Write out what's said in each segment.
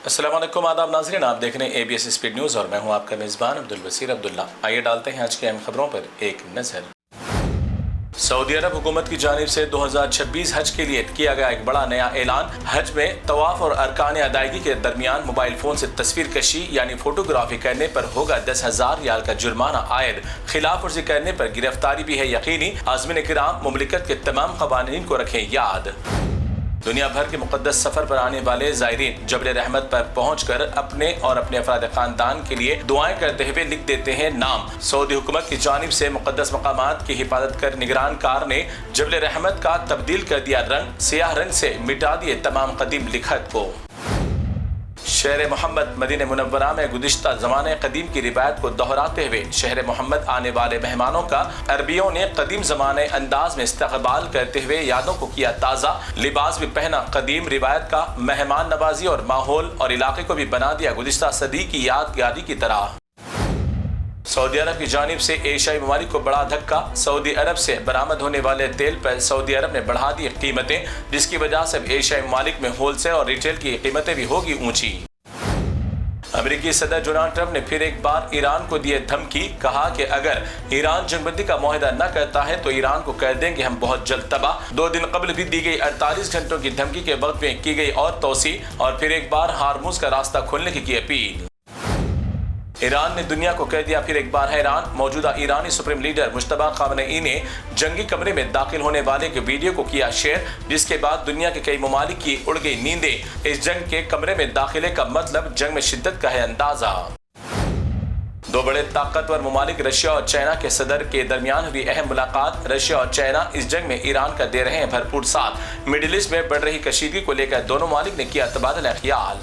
अस्सलाम वालेकुम, आदाब नाज़रीन, आप देख रहे हैं ABS स्पीड न्यूज़ और मैं हूं आपका मेज़बान अब्दुल बसीर अब्दुल्ला। आइए डालते हैं आज की अहम खबरों पर एक नज़र। सऊदी अरब हुकूमत की जानिब से 2026 हज के लिए किया गया एक बड़ा नया ऐलान। हज में तवाफ और अरकान अदायगी के दरमियान मोबाइल फोन से तस्वीर कशी यानी फोटोग्राफी करने पर होगा 10,000 रियाल का जुर्माना आयद। खिलाफ वर्जी करने पर गिरफ्तारी भी है यकीनी। आज़मीन किराम मुमलिकत के तमाम क़वानीन को रखें याद। दुनिया भर के मुक़द्दस सफ़र पर आने वाले ज़ायरीन जबल रहमत पर पहुँचकर अपने और अपने अफराद ख़ानदान के लिए दुआएं करते हुए लिख देते हैं नाम। सऊदी हुकूमत की जानिब से मुक़द्दस मकामात की हिफाजत कर निगरान कार ने जबल रहमत का तब्दील कर दिया रंग, सियाह रंग से मिटा दिए तमाम कदीम लिखत को। शहर मोहम्मद मदीने मुनव्वरा में गुज़िश्ता ज़माने कदीम की रिवायत को दोहराते हुए शहर मोहम्मद आने वाले मेहमानों का अरबियों ने कदीम ज़माने अंदाज में इस्तकबाल करते हुए यादों को किया ताज़ा। लिबास भी पहना, कदीम रिवायत का मेहमान नवाजी और माहौल और इलाके को भी बना दिया गुज़िश्ता सदी की यादगारी की तरह। सऊदी अरब की जानिब से एशियाई ममालिक को बड़ा धक्का। सऊदी अरब से बरामद होने वाले तेल पर सऊदी अरब ने बढ़ा दी कीमतें, जिसकी वजह से एशियाई ममालिक में होलसेल और रिटेल की कीमतें भी होगी ऊंची। अमेरिकी सदर डोनाल्ड ट्रंप ने फिर एक बार ईरान को दिए धमकी। कहा कि अगर ईरान जंगबंदी का मुआहदा न करता है तो ईरान को कर देंगे हम बहुत जल्द तबाह। 2 दिन कबल भी दी गई 48 घंटों की धमकी के वक्त में की गई और तोसी और फिर एक बार हार्मुज का रास्ता खोलने की अपील। ईरान ने दुनिया को कह दिया फिर एक बार हैरान। मौजूदा ईरानी सुप्रीम लीडर मुश्तबा खामनेई ने जंगी कमरे में दाखिल होने वाले के वीडियो को किया शेयर, जिसके बाद दुनिया के कई ममालिक की उड़ गई नींदें। इस जंग के कमरे में दाखिले का मतलब जंग में शिद्दत का है अंदाजा। 2 बड़े ताकतवर ममालिक रशिया और चाइना के सदर के दरमियान हुई अहम मुलाकात। रशिया और चाइना इस जंग में ईरान का दे रहे हैं भरपूर साथ। मिडिल ईस्ट में बढ़ रही कशीदगी को लेकर दोनों ममालिक ने किया तबादला ख्याल।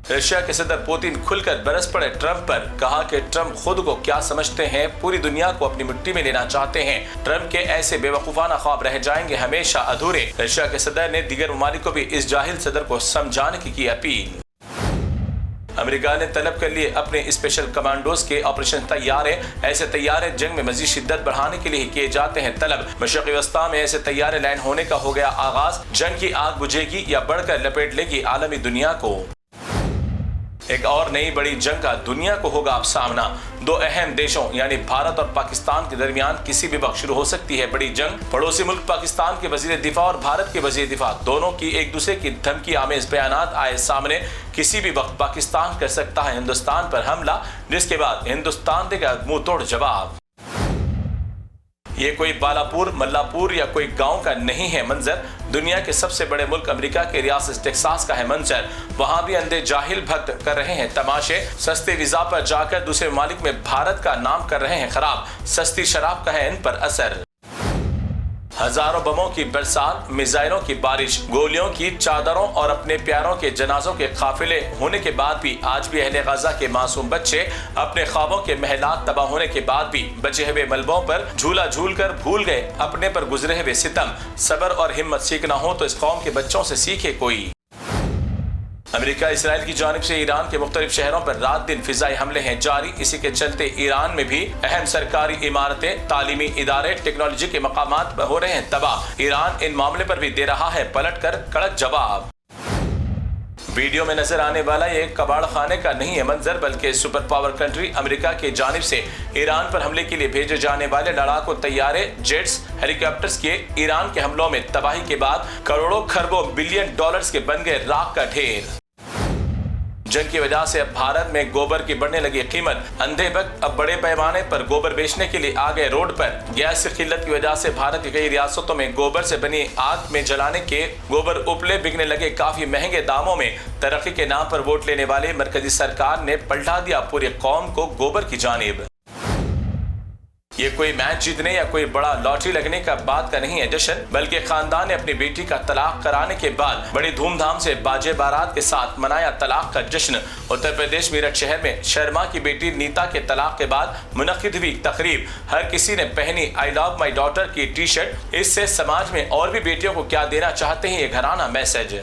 रशिया के सदर पुतिन खुलकर बरस पड़े ट्रंप पर। कहा कि ट्रंप खुद को क्या समझते हैं, पूरी दुनिया को अपनी मिट्टी में लेना चाहते हैं। ट्रंप के ऐसे बेवकूफाना ख्वाब रह जाएंगे हमेशा अधूरे। रशिया के सदर ने दीगर ममालिक को भी इस जाहिल सदर को समझाने की अपील। अमेरिका ने तलब कर लिए अपने स्पेशल कमांडोज के ऑपरेशन तैयारे। ऐसे तैयारे जंग में मजीद शिद्दत बढ़ाने के लिए किए जाते हैं तलब। मशरक़ी वस्ता में ऐसे तैयारे लैंड होने का हो गया आगाज। जंग की आग बुझेगी या बढ़कर लपेट लेगी आलमी दुनिया को। एक और नई बड़ी जंग का दुनिया को होगा अब सामना। 2 अहम देशों यानी भारत और पाकिस्तान के दरमियान किसी भी वक्त शुरू हो सकती है बड़ी जंग। पड़ोसी मुल्क पाकिस्तान के वजीर दिफा और भारत के वजीर दिफा दोनों की एक दूसरे की धमकी आमेज बयानात आए सामने। किसी भी वक्त पाकिस्तान कर सकता है हिंदुस्तान पर हमला, जिसके बाद हिंदुस्तान देगा मुंह तोड़ जवाब। ये कोई बालापुर, मल्लापुर या कोई गांव का नहीं है मंजर। दुनिया के सबसे बड़े मुल्क अमेरिका के रियासत टेक्सास का है मंजर। वहां भी अंधे जाहिल भक्त कर रहे हैं तमाशे। सस्ते वीजा पर जाकर दूसरे मालिक में भारत का नाम कर रहे हैं खराब। सस्ती शराब का है इन पर असर। हजारों बमों की बरसात, मिसाइलों की बारिश, गोलियों की चादरों और अपने प्यारों के जनाजों के काफिले होने के बाद भी आज भी अहले गजा के मासूम बच्चे अपने ख्वाबों के महलात तबाह होने के बाद भी बचे हुए मलबों पर झूला झूल कर भूल गए अपने पर गुजरे हुए सितम। सब्र और हिम्मत सीखना हो तो इस कौम के बच्चों से सीखे कोई। अमेरिका इसराइल की जानिब से ईरान के मुख्तलिफ शहरों पर रात दिन फिजाई हमले हैं जारी। इसी के चलते ईरान में भी अहम सरकारी इमारतें, तालीमी इदारे, टेक्नोलॉजी के मकामात हो रहे हैं तबाह। ईरान इन मामले पर भी दे रहा है पलट कर कड़क जवाब। वीडियो में नजर आने वाला ये कबाड़ खाने का नहीं है मंजर, बल्कि सुपर पावर कंट्री अमेरिका के जानिब से ईरान पर हमले के लिए भेजे जाने वाले लड़ाकू तैयारे, जेट्स, हेलीकॉप्टर्स के ईरान के हमलों में तबाही के बाद करोड़ों खरबों बिलियन डॉलर्स के बन गए राख का ढेर। जंग की वजह से अब भारत में गोबर की बढ़ने लगी कीमत। अंधे भक्त अब बड़े पैमाने पर गोबर बेचने के लिए आ गए रोड पर। गैस की किल्लत की वजह से भारत की कई रियासतों में गोबर से बनी आग में जलाने के गोबर उपले बिकने लगे काफी महंगे दामों में। तरक्की के नाम पर वोट लेने वाली मरकजी सरकार ने पलटा दिया पूरी कौम को गोबर की जानिब। ये कोई मैच जीतने या कोई बड़ा लॉटरी लगने का बात का नहीं है जश्न, बल्कि खानदान ने अपनी बेटी का तलाक कराने के बाद बड़ी धूमधाम से बाजे बारात के साथ मनाया तलाक का जश्न। उत्तर प्रदेश मेरठ शहर में शर्मा की बेटी नीता के तलाक के बाद मुनक्किद हुई तकरीब। हर किसी ने पहनी आई लव माई डॉटर की टी शर्ट। इससे समाज में और भी बेटियों को क्या देना चाहते हैं ये घराना मैसेज।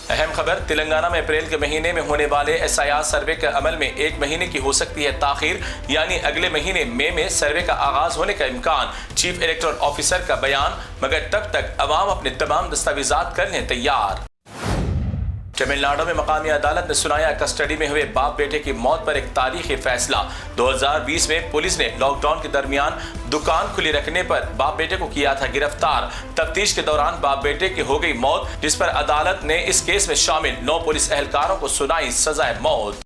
अहम खबर, तेलंगाना में अप्रैल के महीने में होने वाले SIR सर्वे के अमल में 1 महीने की हो सकती है ताखीर, यानी अगले महीने मई में सर्वे का आगाज होने का इम्कान। चीफ इलेक्टोरल ऑफिसर का बयान, मगर तब तक अवाम अपने तमाम दस्तावेजात कर लें तैयार। तमिल नाडु में मकामी अदालत ने सुनाया कस्टडी में हुए बाप बेटे की मौत पर एक तारीखी फैसला। 2020 में पुलिस ने लॉकडाउन के दरमियान दुकान खुली रखने पर बाप बेटे को किया था गिरफ्तार। तफ्तीश के दौरान बाप बेटे की हो गई मौत, जिस पर अदालत ने इस केस में शामिल 9 पुलिस एहलकारों को सुनाई सजाए मौत।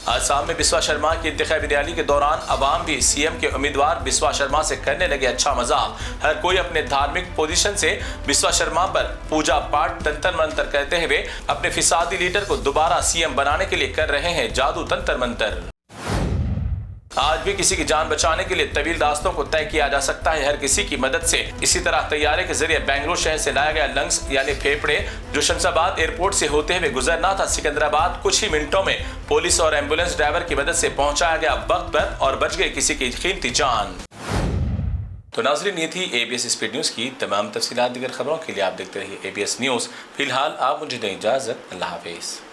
असम में बिस्वा शर्मा की इंतखाबी रैली के दौरान अवाम भी सीएम के उम्मीदवार बिस्वा शर्मा से करने लगे अच्छा मजाक। हर कोई अपने धार्मिक पोजीशन से बिस्वा शर्मा पर पूजा पाठ तंत्र मंत्र करते हुए अपने फिसादी लीडर को दोबारा सीएम बनाने के लिए कर रहे हैं जादू तंत्र मंत्र। आज भी किसी की जान बचाने के लिए तवील रास्तों को तय किया जा सकता है हर किसी की मदद से। इसी तरह तैयारे के जरिए बेंगलुरु शहर से लाया गया लंग्स यानी फेफड़े जो शमशाबाद एयरपोर्ट से होते हुए गुजरना था सिकंदराबाद, कुछ ही मिनटों में पुलिस और एम्बुलेंस ड्राइवर की मदद से पहुंचाया गया वक्त पर और बच गई किसी की कीमती जान। तो नाज़रीन, ये थी ABS स्पीड न्यूज़ की तमाम तफसीलात। दीगर खबरों के लिए आप देखते रहिए ABS न्यूज़। फिलहाल आप मुझे दें इजाज़त। अल्लाह हाफिज़।